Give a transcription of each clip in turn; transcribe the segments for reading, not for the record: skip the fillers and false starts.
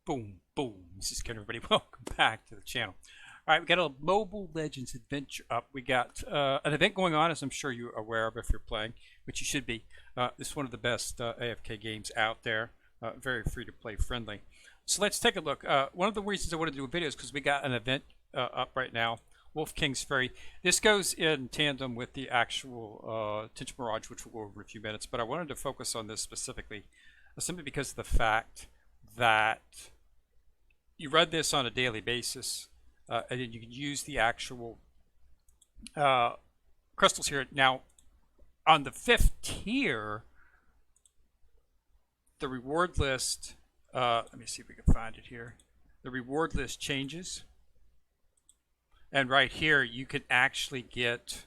Boom, boom. This is good, everybody. Welcome back to the channel. All right, we got a Mobile Legends adventure up. We got an event going on, as I'm sure you're aware of if you're playing, which you should be. This is one of the best AFK games out there. Very free-to-play friendly. So let's take a look. One of the reasons I wanted to do a video is because we got an event up right now, Whitefangs Fury. This goes in tandem with the actual Tinted Mirage, which we'll go over in a few minutes. But I wanted to focus on this specifically, simply because of the fact that you run this on a daily basis, and then you can use the actual crystals here. Now, on the 5th tier, the reward list, let me see if we can find it here. The reward list changes. And right here, you can actually get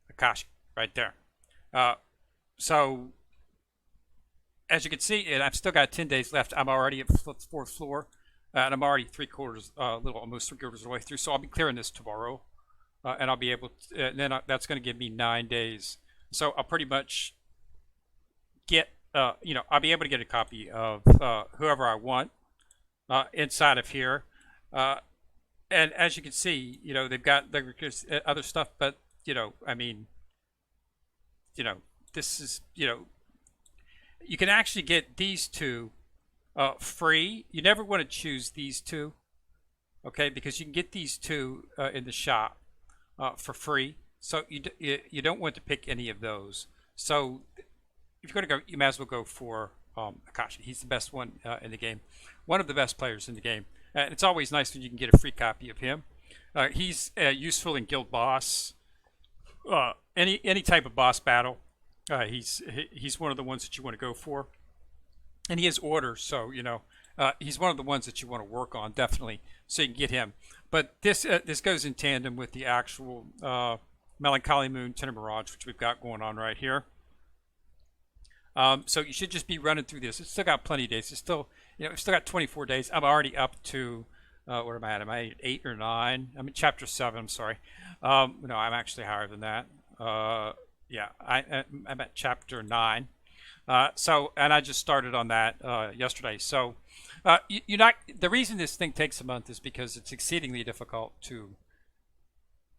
Akashic right there. So, as you can see, and I've still got 10 days left, I'm already at 4th floor, and I'm already almost 3/4 of the way through, so I'll be clearing this tomorrow, and I'll be able to, and then that's going to give me 9 days. So I'll pretty much get, I'll be able to get a copy of whoever I want inside of here. And as you can see, they've got other stuff, but, this is, you can actually get these two free. You never want to choose these two, okay? Because you can get these two in the shop for free. So you don't want to pick any of those. So if you're going to go, you might as well go for Akashic. He's the best one in the game, one of the best players in the game. It's always nice when you can get a free copy of him. He's useful in guild boss, any type of boss battle. He's one of the ones that you want to go for, and he has orders, so he's one of the ones that you want to work on definitely, so you can get him. But this goes in tandem with the actual Melancholy Moon Tinted Mirage, which we've got going on right here. So you should just be running through this. It's still got plenty of days. It's still it's still got 24 days. I'm already up to where am I at? Am I at 8 or 9? I'm in chapter 7. I'm sorry. No, I'm actually higher than that. Yeah, I'm at chapter 9. And I just started on that yesterday. So the reason this thing takes a month is because it's exceedingly difficult to,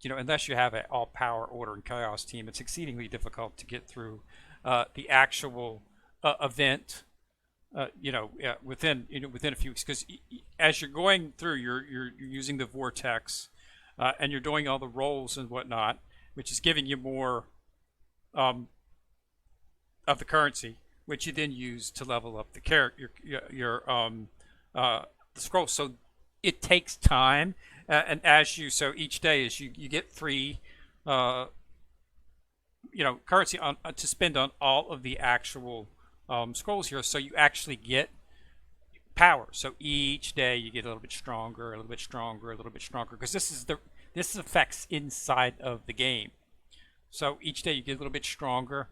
unless you have an all power, order, and chaos team, it's exceedingly difficult to get through the actual event. Within a few weeks, because as you're going through, you're using the vortex, and you're doing all the rolls and whatnot, which is giving you more of the currency, which you then use to level up the character, the scroll. So it takes time, and so each day as you get free, currency to spend on all of the actual scrolls here, so you actually get power. So each day you get a little bit stronger, a little bit stronger, a little bit stronger, because this is effects inside of the game. So each day you get a little bit stronger,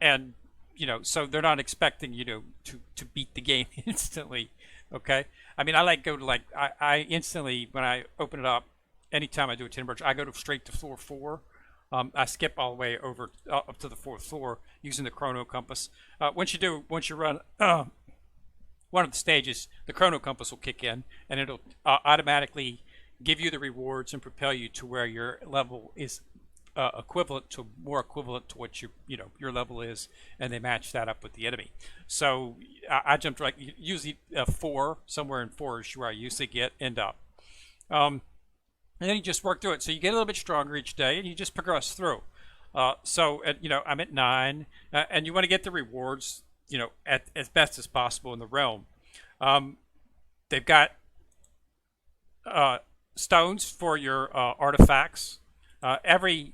and so they're not expecting to beat the game instantly. Okay, I mean, I I instantly, when I open it up, anytime I do a Tinted Mirage, I go straight to floor 4. I skip all the way over up to the 4th floor using the chrono compass. Once you run one of the stages, the chrono compass will kick in, and it'll automatically give you the rewards and propel you to where your level is more equivalent to what your level is, and they match that up with the enemy. So I jumped right, usually 4, somewhere in 4 is where I usually end up. And then you just work through it. So you get a little bit stronger each day, and you just progress through. So I'm at 9, and you want to get the rewards, as best as possible in the realm. They've got stones for your artifacts. Every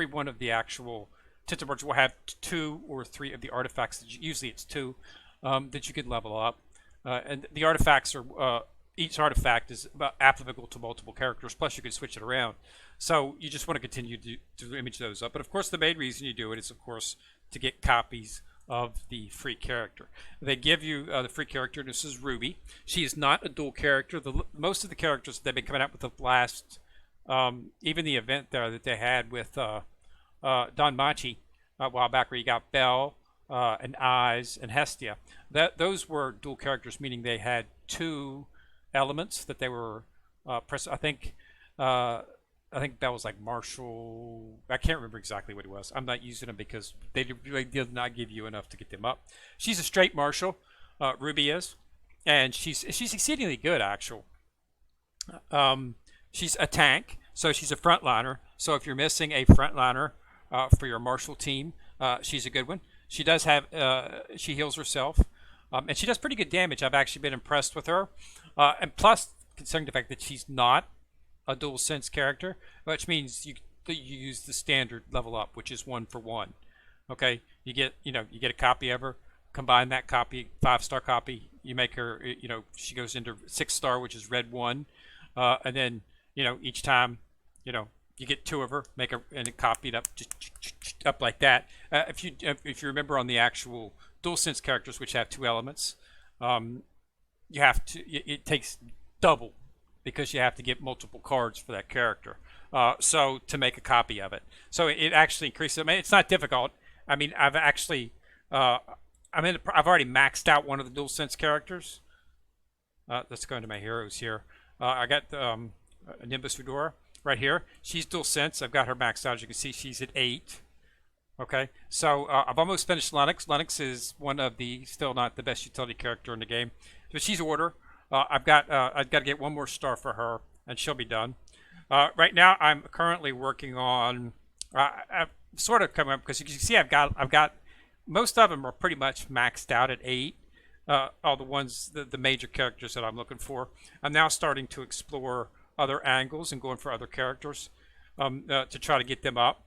one of the actual Tinted Mirage will have 2 or 3 of the artifacts. Usually it's 2 that you can level up, and the artifacts are. Each artifact is applicable to multiple characters, plus you can switch it around. So you just want to continue to image those up. But of course, the main reason you do it is, of course, to get copies of the free character. They give you the free character. This is Ruby. She is not a dual character. Most of the characters they've been coming out with the last, even the event there that they had with Don Machi a while back, where you got Belle, and Eyes and Hestia. Those were dual characters, meaning they had two elements that they were press. Uh, I think that was like Marshall. I can't remember exactly what it was. I'm not using them because they really did not give you enough to get them up. She's a straight Marshall. Ruby is, and she's exceedingly good actually. She's a tank, so she's a frontliner. So if you're missing a frontliner for your Marshall team, she's a good one. She does have she heals herself, and she does pretty good damage. I've actually been impressed with her, and plus considering the fact that she's not a dual sense character, which means you use the standard level up, which is 1-for-1. Okay, you get you get a copy of her, combine that copy, 5-star copy. You make her she goes into 6-star, which is red 1, and then each time you get 2 of her, make her and it copied up up like that. If you remember on the actual dual sense characters, which have 2 elements, you have to it takes double because you have to get multiple cards for that character. So to make a copy of it, so it actually increases. I mean, it's not difficult. I mean, I've actually I've already maxed out one of the dual sense characters. Let's go into my heroes here. I got Nimbus Fedora right here. She's dual sense. I've got her maxed out. As you can see, she's at 8. Okay, so I've almost finished Lennox. Lennox is one of the still not the best utility character in the game, but she's order. I've got to get 1 more star for her, and she'll be done. Right now, I'm currently working on. I've sort of come up because you can see I've got most of them are pretty much maxed out at 8. All the ones the major characters that I'm looking for. I'm now starting to explore other angles and going for other characters to try to get them up.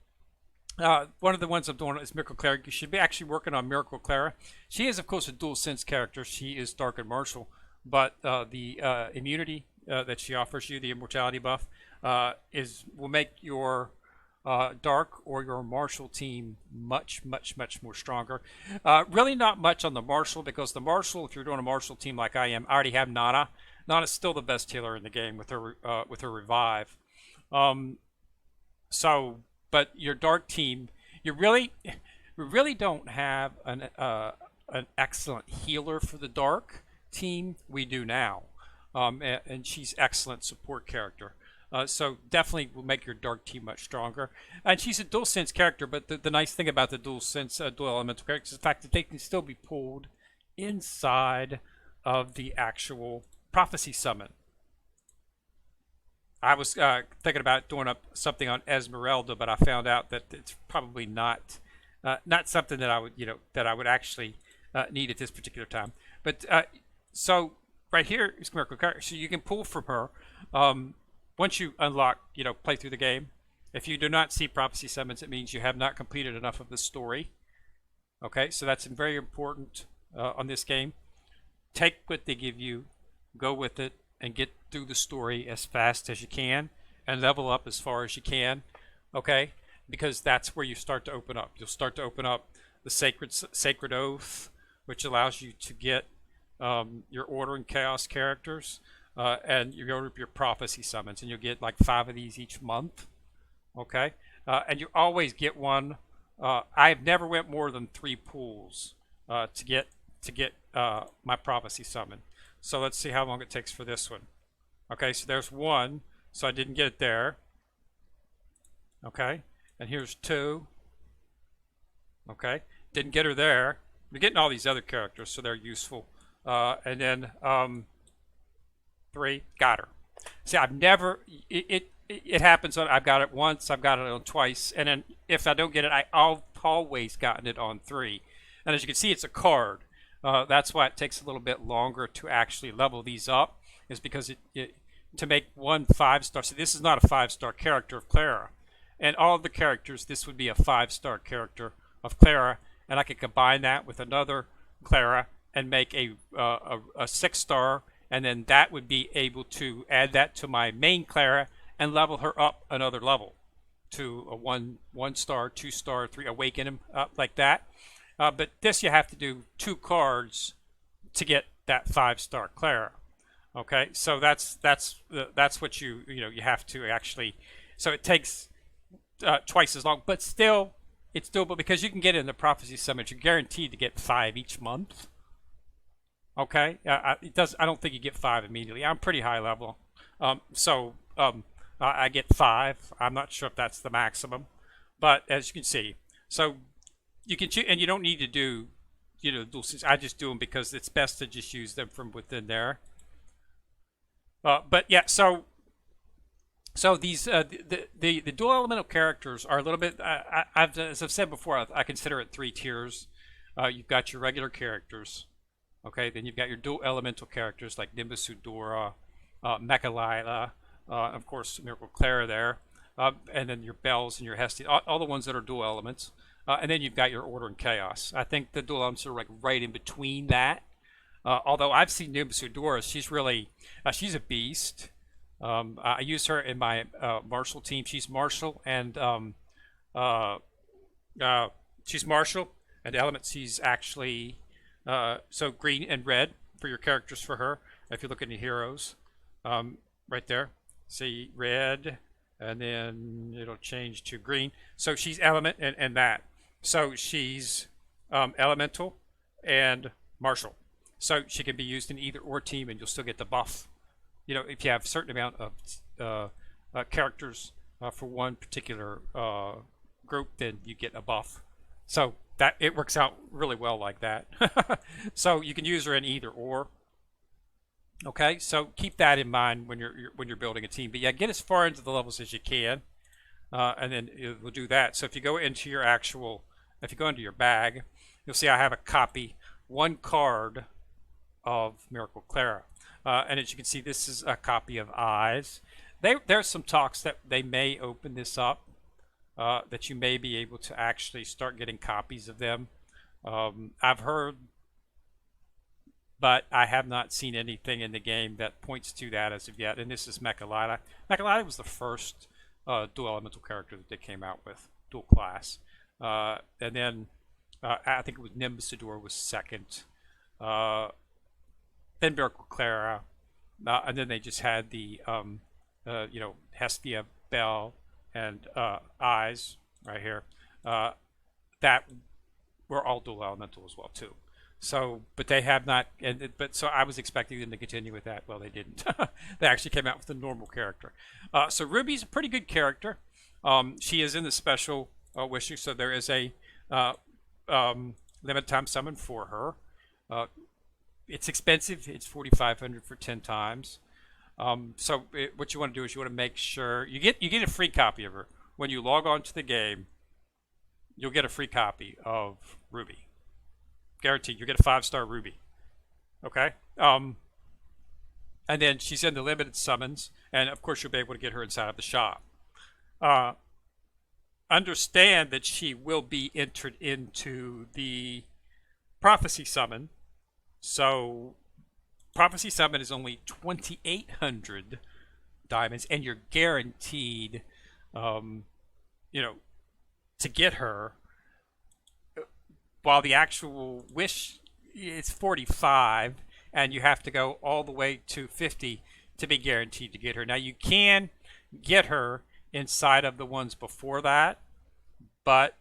One of the ones I'm doing is Miracle Clara. You should be actually working on Miracle Clara. She is, of course, a dual sense character. She is dark and martial, but the immunity that she offers you, the immortality buff, will make your dark or your martial team much more stronger. Really not much on the martial, because the martial, if you're doing a martial team like I am, I already have Nana. Nana's still the best healer in the game with her revive. But your dark team, we really don't have an excellent healer for the dark team. We do now, and she's excellent support character. So definitely will make your dark team much stronger. And she's a dual sense character, but the nice thing about the dual sense dual elemental characters is the fact that they can still be pulled inside of the actual prophecy summon. I was thinking about doing up something on Esmeralda, but I found out that it's probably not something that I would actually need at this particular time. But so right here is Miracle Clara. So you can pull from her once you unlock, play through the game. If you do not see prophecy summons, it means you have not completed enough of the story. Okay, so that's very important on this game. Take what they give you, go with it, and get through the story as fast as you can and level up as far as you can. Okay, because that's where you start to open up. You'll start to open up the sacred oath, which allows you to get your order and chaos characters, and you go up your prophecy summons, and you'll get like 5 of these each month. Okay, and you always get one. I've never went more than 3 pools to get my prophecy summon. So let's see how long it takes for this one. Okay, so there's 1, so I didn't get it there. Okay, and here's 2. Okay, didn't get her there. We're getting all these other characters, so they're useful. And then 3, got her. See, I've never, it happens on, I've got it once, I've got it on twice, and then if I don't get it, I've always gotten it on 3. And as you can see, it's a card. That's why it takes a little bit longer to actually level these up, is because to make 1 5-star. So this is not a 5-star character of Clara, and all of the characters, this would be a 5-star character of Clara, and I could combine that with another Clara and make a 6-star, and then that would be able to add that to my main Clara and level her up another level to a 1-star, 2-star, 3, awaken him up like that. But this you have to do 2 cards to get that 5-star Clara. Okay, so that's what you have to actually. So it takes twice as long, but still it's doable because you can get in the prophecy summons. You're guaranteed to get 5 each month. Okay, it does. I don't think you get 5 immediately. I'm pretty high level, I get 5. I'm not sure if that's the maximum, but as you can see, so you can choose, and you don't need to do, dual sense. I just do them because it's best to just use them from within there. But yeah, so these the dual elemental characters are a little bit. As I've said before, I consider it 3 tiers. You've got your regular characters, okay. Then you've got your dual elemental characters like Nimbus Udora, Mechalila, of course Miracle Clara there, and then your Bells and your Hestia, all the ones that are dual elements. And then you've got your Order and Chaos. I think the dual elements are like right in between that. Although I've seen Nimbus Udora, she's really she's a beast. I use her in my martial team. She's martial and she's martial and element. She's actually so green and red for your characters for her. If you look at the heroes, right there, see red, and then it'll change to green. So she's element and that. So she's elemental and martial. So she can be used in either or team, and you'll still get the buff. If you have a certain amount of characters for one particular group, then you get a buff. So that it works out really well like that. So you can use her in either or. Okay, so keep that in mind when you're building a team. But yeah, get as far into the levels as you can, and then we'll do that. So if you go into your if you go into your bag, you'll see I have a copy, 1 card of Miracle Clara. And as you can see, this is a copy of Eyes. There's some talks that they may open this up, that you may be able to actually start getting copies of them. I've heard, but I have not seen anything in the game that points to that as of yet. And this is Mechalila. Mechalila was the first dual elemental character that they came out with, dual class. And then I think it was Nimbus Adora was second. Then Miracle Clara, and then they just had the Hestia, Bell, and Eyes right here. That were all dual elemental as well too. So, but they have not. So I was expecting them to continue with that. Well, they didn't. They actually came out with a normal character. So Ruby's a pretty good character. She is in the special wishing, so there is a limited time summon for her. It's expensive. It's 4,500 for 10 times. So what you want to do is you want to make sure you get a free copy of her when you log on to the game. You'll get a free copy of Ruby, guaranteed. You'll get a 5-star Ruby. Okay. And then she's in the limited summons, and of course you'll be able to get her inside of the shop. Understand that she will be entered into the prophecy summon. So prophecy summon is only 2,800 diamonds, and you're guaranteed to get her, while the actual wish is 45, and you have to go all the way to 50 to be guaranteed to get her. Now you can get her inside of the ones before that, but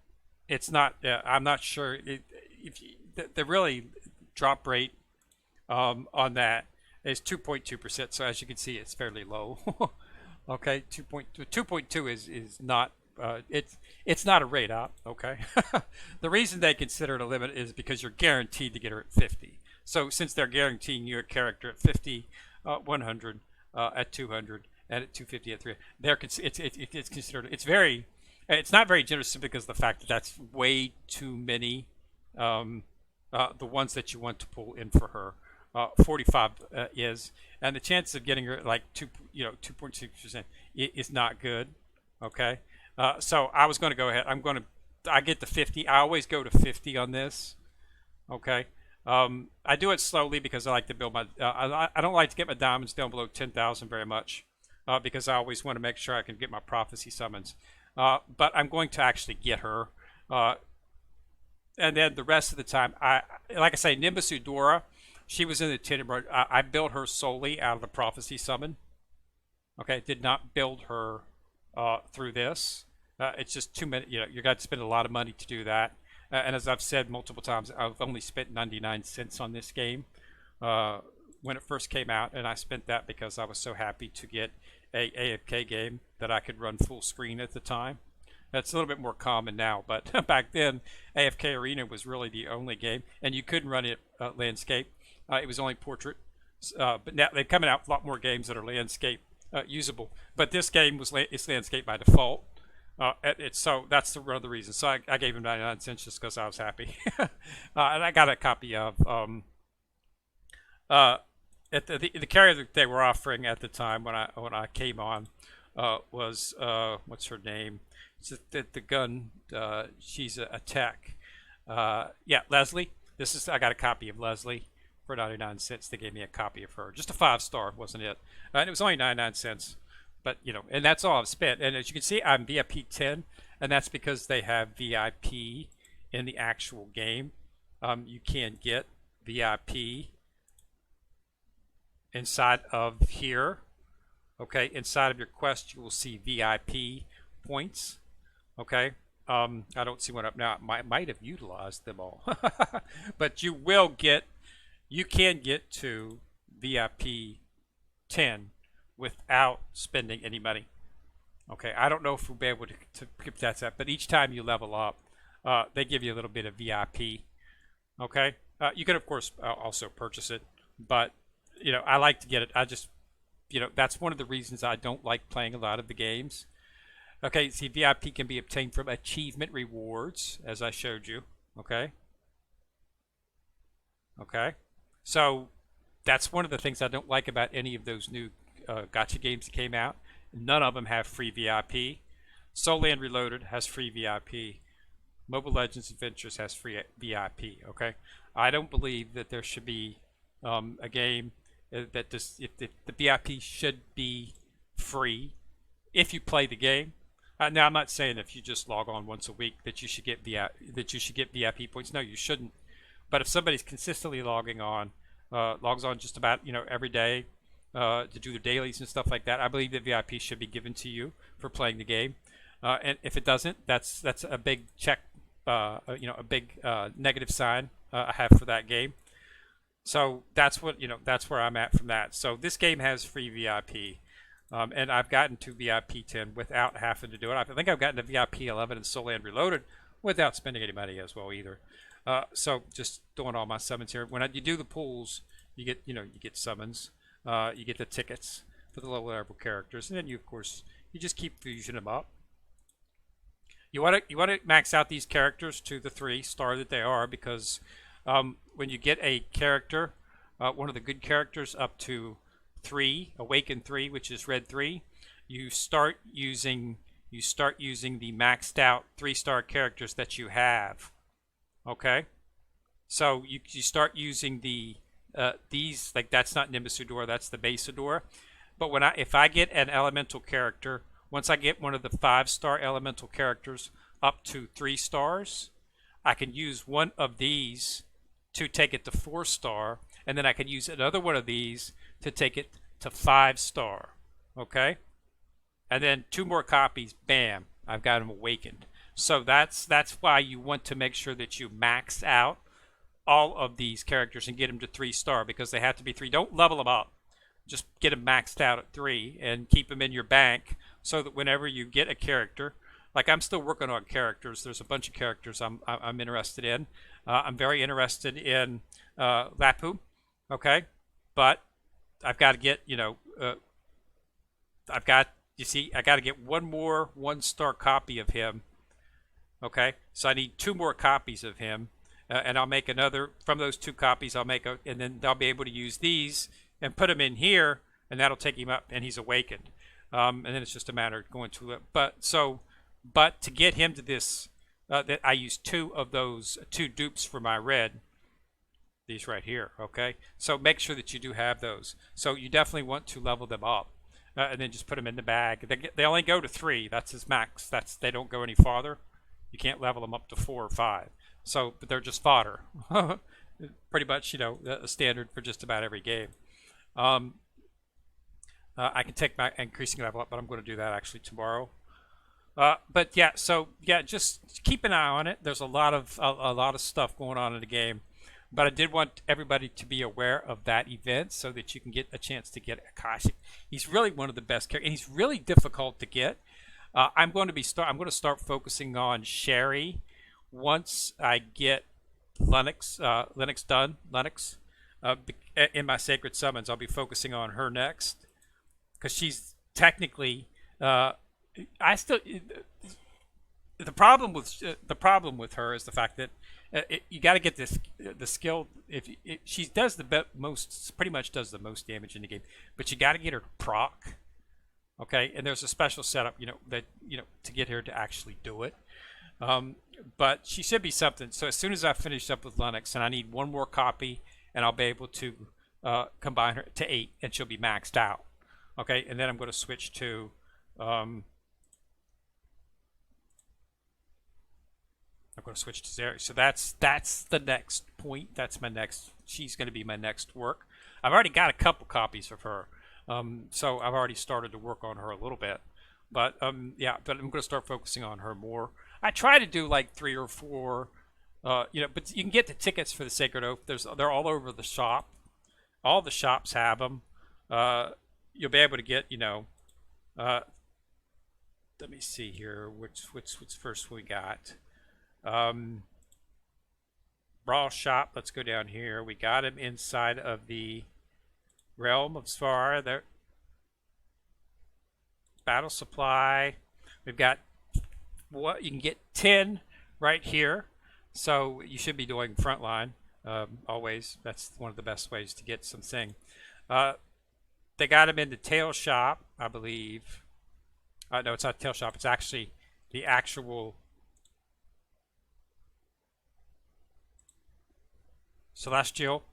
it's not. I'm not sure if the really drop rate on that is 2.2%. So as you can see, it's fairly low. Okay, 2.2 is not. It's not a rate up. Okay. The reason they consider it a limit is because you're guaranteed to get her at 50. So since they're guaranteeing you a character at 50, 100, at 200, and at 250 at 3, it's considered. It's not very generous because of the fact that that's way too many. The ones that you want to pull in for her, 45 is, and the chance of getting her like 2.6% is not good. Okay. So I was going to go ahead. I get the 50. I always go to 50 on this. Okay. I do it slowly because I like to build my. I don't like to get my diamonds down below 10,000 very much, because I always want to make sure I can get my prophecy summons. But I'm going to actually get her, and then the rest of the time, like I say, Nimbus Udora, she was in the Tinted. I built her solely out of the prophecy summon. Okay, did not build her through this. It's just too many. You got to spend a lot of money to do that. And as I've said multiple times, I've only spent 99 cents on this game uh, when it first came out, and I spent that because I was so happy to get a AFK game that I could run full screen at the time. That's a little bit more common now, but back then, AFK Arena was really the only game, and you couldn't run it landscape. It was only portrait. But now they're coming out a lot more games that are landscape usable. But this game it's landscape by default. So that's one of the reasons. So I gave him 99 cents just because I was happy, and I got a copy of at the carrier that they were offering at the time when I came on was what's her name? It's the gun. She's a tech. Yeah, Leslie. I got a copy of Leslie for 99 cents. They gave me a copy of her. Just a 5-star, wasn't it? And it was only 99 cents. But, and that's all I've spent. And as you can see, I'm VIP 10, and that's because they have VIP in the actual game. You can get VIP inside of here. Okay, inside of your quest, you will see VIP points. Okay, I don't see one up now. I might have utilized them all, but you can get to VIP 10 without spending any money. Okay, I don't know if we'll be able to keep that up, but each time you level up, they give you a little bit of VIP. Okay, you can of course also purchase it, but I like to get it. I just that's one of the reasons I don't like playing a lot of the games. Okay, see, VIP can be obtained from achievement rewards, as I showed you. Okay. Okay. So that's one of the things I don't like about any of those new gacha games that came out. None of them have free VIP. Soul Land Reloaded has free VIP. Mobile Legends Adventures has free VIP. Okay. I don't believe that there should be a game that if the VIP should be free if you play the game. Now I'm not saying if you just log on once a week that you should get VIP points. No, you shouldn't. But if somebody's consistently logs on just about every day to do their dailies and stuff like that, I believe that VIP should be given to you for playing the game. And if it doesn't, that's a big check, a big negative sign I have for that game. So that's where I'm at from that. So this game has free VIP. And I've gotten to VIP 10 without having to do it. I think I've gotten to VIP 11 and Soul Land Reloaded without spending any money as well either. So just doing all my summons here. When you do the pools, you get summons, you get the tickets for the lower level characters, and then of course you just keep fusing them up. You want to max out these characters to the 3-star that they are, because when you get a character, one of the good characters up to 3, Awaken 3, which is Red 3, you start using the maxed out 3-star characters that you have. Okay, so you start using these, like that's not Nimbus Adora, that's the base Adora. But if I get an elemental character, once I get one of the 5-star elemental characters up to 3 stars, I can use one of these to take it to 4-star, and then I can use another one of these to take it to 5-star. Okay, and then 2 more copies, bam, I've got them awakened. So that's why you want to make sure that you max out all of these characters and get them to 3-star, because they have to be 3. Don't level them up. Just get them maxed out at 3 and keep them in your bank, so that whenever you get a character, like I'm still working on characters. There's a bunch of characters I'm interested in. I'm very interested in Lapu. Okay, but I've got to get I got to get one more 1-star copy of him. Okay, so I need 2 more copies of him, and I'll make another from those 2 copies. And then I'll be able to use these and put him in here, and that'll take him up, and he's awakened. And then it's just a matter of going to it. But to get him to this, that I use 2 of those 2 dupes for my red. These right here. Okay, so make sure that you do have those. So you definitely want to level them up, and then just put them in the bag. They only go to 3. That's his max. They don't go any farther. You can't level them up to 4 or 5. So, but they're just fodder. Pretty much, a standard for just about every game. I can take my increasing level up, but I'm going to do that actually tomorrow. But yeah, so yeah, just keep an eye on it. There's a lot of stuff going on in the game, but I did want everybody to be aware of that event so that you can get a chance to get Akashic. He's really one of the best characters, and he's really difficult to get. I'm going to start focusing on Sherry once I get Linux done. In my sacred summons, I'll be focusing on her next because she's technically. I still the problem with her is the fact that you got to get this the skill. If she does most, pretty much does the most damage in the game, but you got to get her to proc. Okay, and there's a special setup, to get her to actually do it. But she should be something. So as soon as I finish up with Linux, and I need one more copy, and I'll be able to combine her to 8, and she'll be maxed out. Okay, and then I'm going to switch to. I'm going to switch to Zeri. So that's the next point. That's my next. She's going to be my next work. I've already got a couple copies of her. So I've already started to work on her a little bit, but yeah, but I'm going to start focusing on her more. I try to do like 3 or 4, but you can get the tickets for the Sacred Oath. They're all over the shop. All the shops have them. You'll be able to get, let me see here, what's first we got. Brawl shop. Let's go down here. We got him inside of the Realm of Svara. There. Battle supply. We've got what you can get 10 right here. So you should be doing frontline always. That's one of the best ways to get something. They got him in the tail shop, I believe. No, it's not tail shop. It's actually the actual Celestial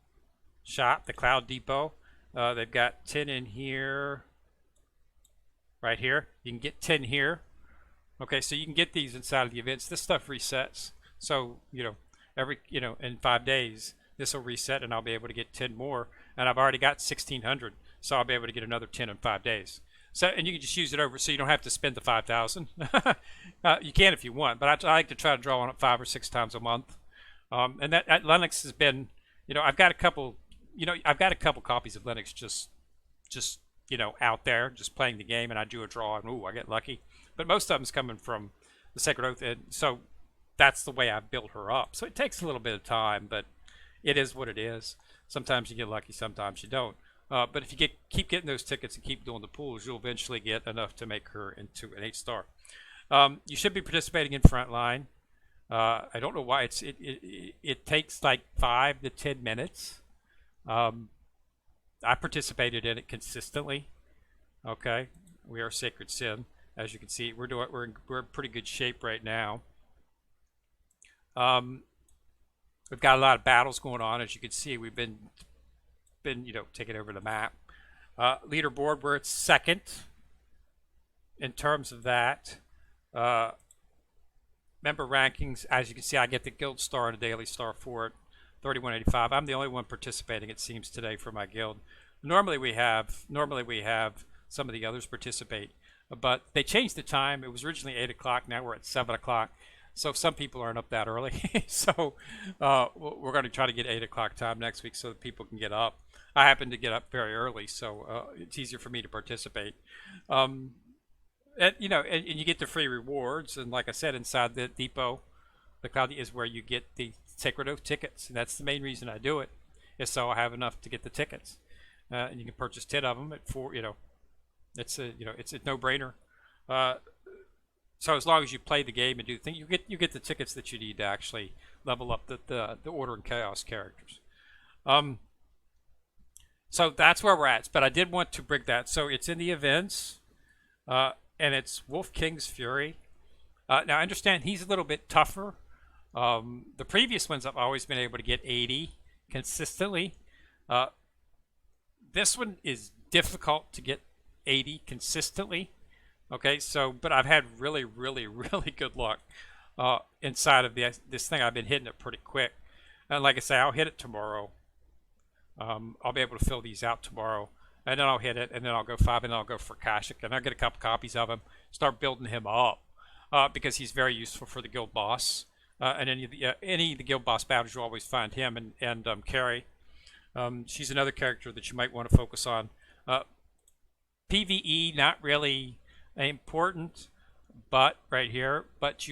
shop, the Cloud Depot. They've got 10 in here, right here. You can get 10 here. Okay, so you can get these inside of the events. This stuff resets. So, in 5 days, this will reset and I'll be able to get 10 more. And I've already got 1,600, so I'll be able to get another 10 in 5 days. So, and you can just use it over, so you don't have to spend the 5,000. You can if you want, but I like to try to draw on it 5 or 6 times a month. And that Linux has been, I've got a couple copies of Linux just out there, just playing the game, and I do a draw, and ooh, I get lucky. But most of them's coming from the Sacred Oath, and so that's the way I've built her up. So it takes a little bit of time, but it is what it is. Sometimes you get lucky, sometimes you don't. But if you keep getting those tickets and keep doing the pools, you'll eventually get enough to make her into an 8-star. You should be participating in Frontline. I don't know why it takes like 5 to 10 minutes. I participated in it consistently. Okay, we are Sacred Sin, as you can see. We're in pretty good shape right now. We've got a lot of battles going on, as you can see. We've been taking over the map. Leaderboard, we're at second in terms of that. Member rankings, as you can see, I get the guild star and a daily star for it. 3185. I'm the only one participating, it seems, today for my guild. Normally we have some of the others participate, but they changed the time. It was originally 8 o'clock. Now we're at 7 o'clock. So some people aren't up that early. So we're going to try to get 8 o'clock time next week so that people can get up. I happen to get up very early, so it's easier for me to participate. And you get the free rewards. And like I said, inside the depot, the cloud is where you get the Sacred Oath tickets, and that's the main reason I do it, is so I have enough to get the tickets. And you can purchase 10 of them at 4. It's a no-brainer. So as long as you play the game and do the thing, you get the tickets that you need to actually level up the Order and Chaos characters. So that's where we're at. But I did want to bring that. So it's in the events, and it's Whitefangs Fury. Now I understand he's a little bit tougher. The previous ones I've always been able to get 80 consistently. This one is difficult to get 80 consistently. Okay, so but I've had really, really, really good luck inside of this thing. I've been hitting it pretty quick, and like I say, I'll hit it tomorrow. I'll be able to fill these out tomorrow, and then I'll hit it, and then I'll go 5, and then I'll go for Akashic, and I'll get a couple copies of him, start building him up. because he's very useful for the guild boss. And any of the guild boss battles, you'll always find him and Carrie. She's another character that you might want to focus on. PvE, not really important, but right here. But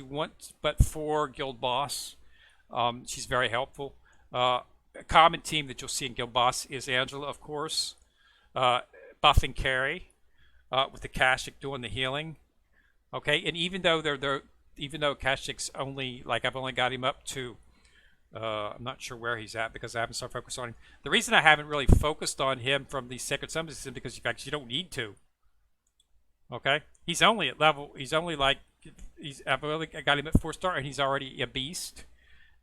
for guild boss, she's very helpful. A common team that you'll see in guild boss is Angela, of course, buffing Carrie, with Akashic doing the healing. Okay, and even though Akashic's only, like, I've only got him up to, I'm not sure where he's at because I haven't started focusing on him. The reason I haven't really focused on him from these sacred summons is because, in fact, you don't need to. Okay, he's only at level. I've only got him at 4-star, and he's already a beast.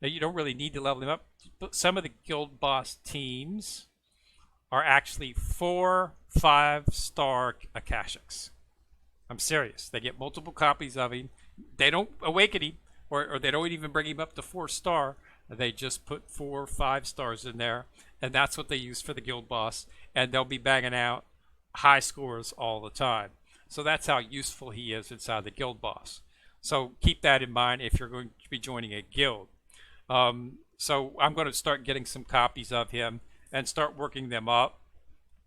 Now, you don't really need to level him up. But some of the guild boss teams are actually 4, 5-star Akashics. I'm serious. They get multiple copies of him. They don't awaken him, or they don't even bring him up to 4-star. They just put 4 or 5 stars in there, and that's what they use for the guild boss. And they'll be banging out high scores all the time. So that's how useful he is inside the guild boss. So keep that in mind if you're going to be joining a guild. So I'm going to start getting some copies of him and start working them up.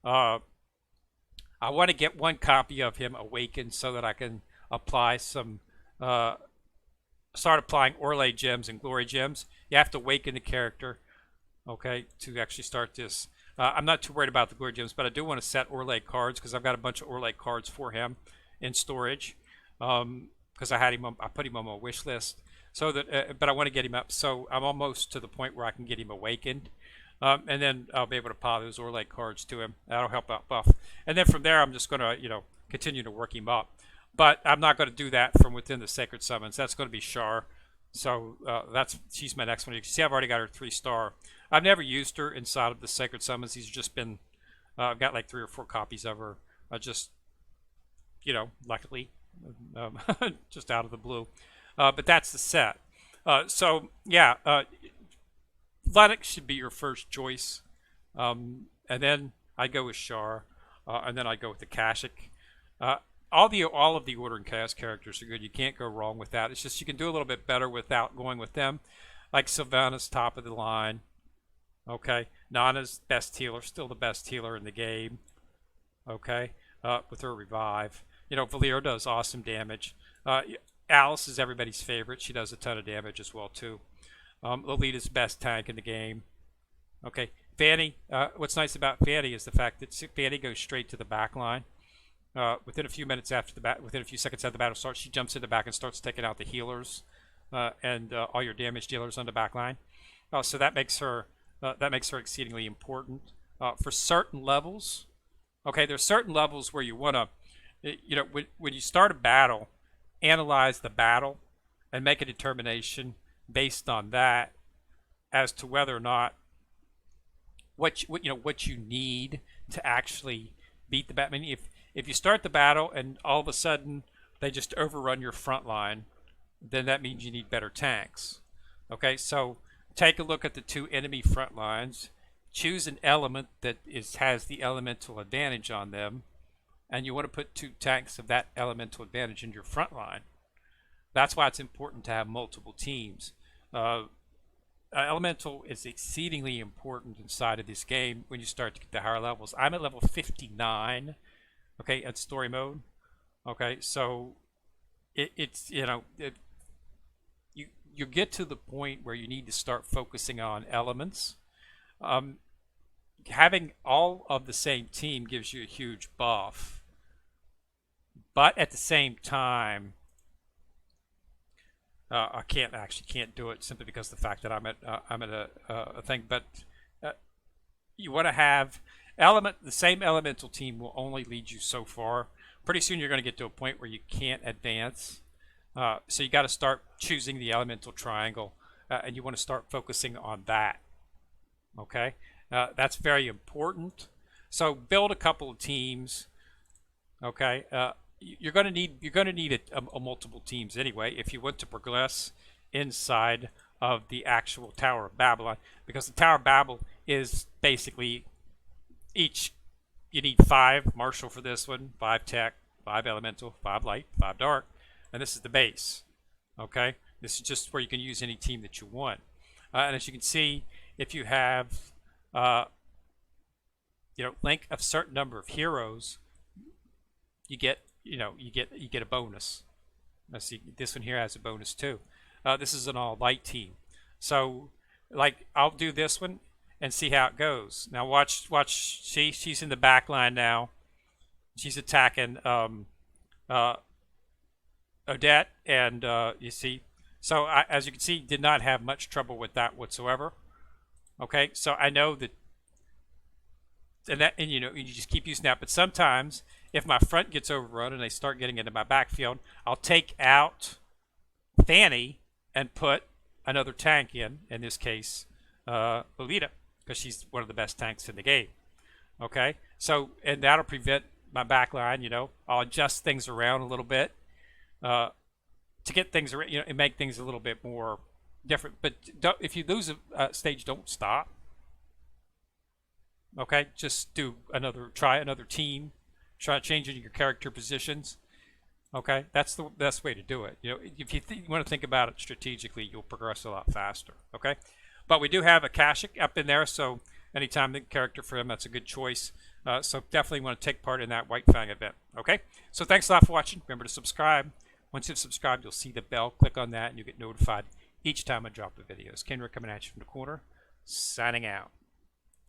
I want to get 1 copy of him awakened so that I can apply some, start applying Orlais gems and glory gems. You have to awaken the character, okay, to actually start this. I'm not too worried about the glory gems, but I do want to set Orlais cards because I've got a bunch of Orlais cards for him in storage, because I put him on my wish list. So that, but I want to get him up. So I'm almost to the point where I can get him awakened. And then I'll be able to apply those Orlais cards to him. That'll help out buff. And then from there, I'm just going to, continue to work him up. But I'm not going to do that from within the Sacred Summons. That's going to be Shar. So she's my next one. You can see I've already got her 3-star. I've never used her inside of the Sacred Summons. These have just been, I've got like 3 or 4 copies of her. Luckily, just out of the blue. But that's the set. So yeah, Lennox should be your first choice, and then I go with Shar, and then I go with the Akashic. All of the Order and Chaos characters are good. You can't go wrong with that. It's just you can do a little bit better without going with them. Like Sylvanas, top of the line. Okay, Nana's best healer, still the best healer in the game. Okay, with her revive. Valir does awesome damage. Alice is everybody's favorite. She does a ton of damage as well too. Lolita's best tank in the game. Okay, Fanny. What's nice about Fanny is the fact that Fanny goes straight to the back line. Within a few minutes after within a few seconds after the battle starts, she jumps in the back and starts taking out the healers and all your damage dealers on the back line. So that makes her exceedingly important for certain levels. Okay, there's certain levels where you want to, when you start a battle, analyze the battle and make a determination based on that as to whether or not what you need to actually beat the battle. I mean, if you start the battle and all of a sudden they just overrun your front line, then that means you need better tanks. Okay, so take a look at the 2 enemy front lines, choose an element that has the elemental advantage on them, and you want to put 2 tanks of that elemental advantage in your front line. That's why it's important to have multiple teams. Elemental is exceedingly important inside of this game when you start to get to higher levels. I'm at level 59, okay, at story mode. Okay, so you get to the point where you need to start focusing on elements. Having all of the same team gives you a huge buff, but at the same time, I can't do it simply because of the fact that I'm at a thing. But you want to have the same elemental team will only lead you so far. Pretty soon you're going to get to a point where you can't advance. So you got to start choosing the elemental triangle, and you want to start focusing on that. Okay, that's very important. So build a couple of teams. Okay. You're going to need a multiple teams anyway if you want to progress inside of the actual Tower of Babylon, because the Tower of Babel is basically you need 5 martial for this one, 5 tech, 5 elemental, 5 light, 5 dark, and this is the base. Okay, this is just where you can use any team that you want. And as you can see, if you have link of certain number of heroes, you get a bonus. Let's see, this one here has a bonus too. This is an all light team, so like I'll do this one and see how it goes. Now watch. She's in the back line now. She's attacking Odette, and you see. So as you can see, did not have much trouble with that whatsoever. Okay, so I know that, and you just keep using that. But sometimes if my front gets overrun and they start getting into my backfield, I'll take out Fanny and put another tank in this case, Lolita, because she's one of the best tanks in the game. Okay, so, and that'll prevent my back line. I'll adjust things around a little bit to get things around, and make things a little bit more different. But if you lose a stage, don't stop. Okay, just try another team, try changing your character positions. Okay, that's the best way to do it. If you want to think about it strategically, you'll progress a lot faster. Okay, but we do have Akashic up in there, so anytime the character for him, that's a good choice. So definitely want to take part in that White Fang event. Okay, so thanks a lot for watching. Remember to subscribe. Once you've subscribed, you'll see the bell. Click on that, and you'll get notified each time I drop the videos. Kendra coming at you from the corner, signing out.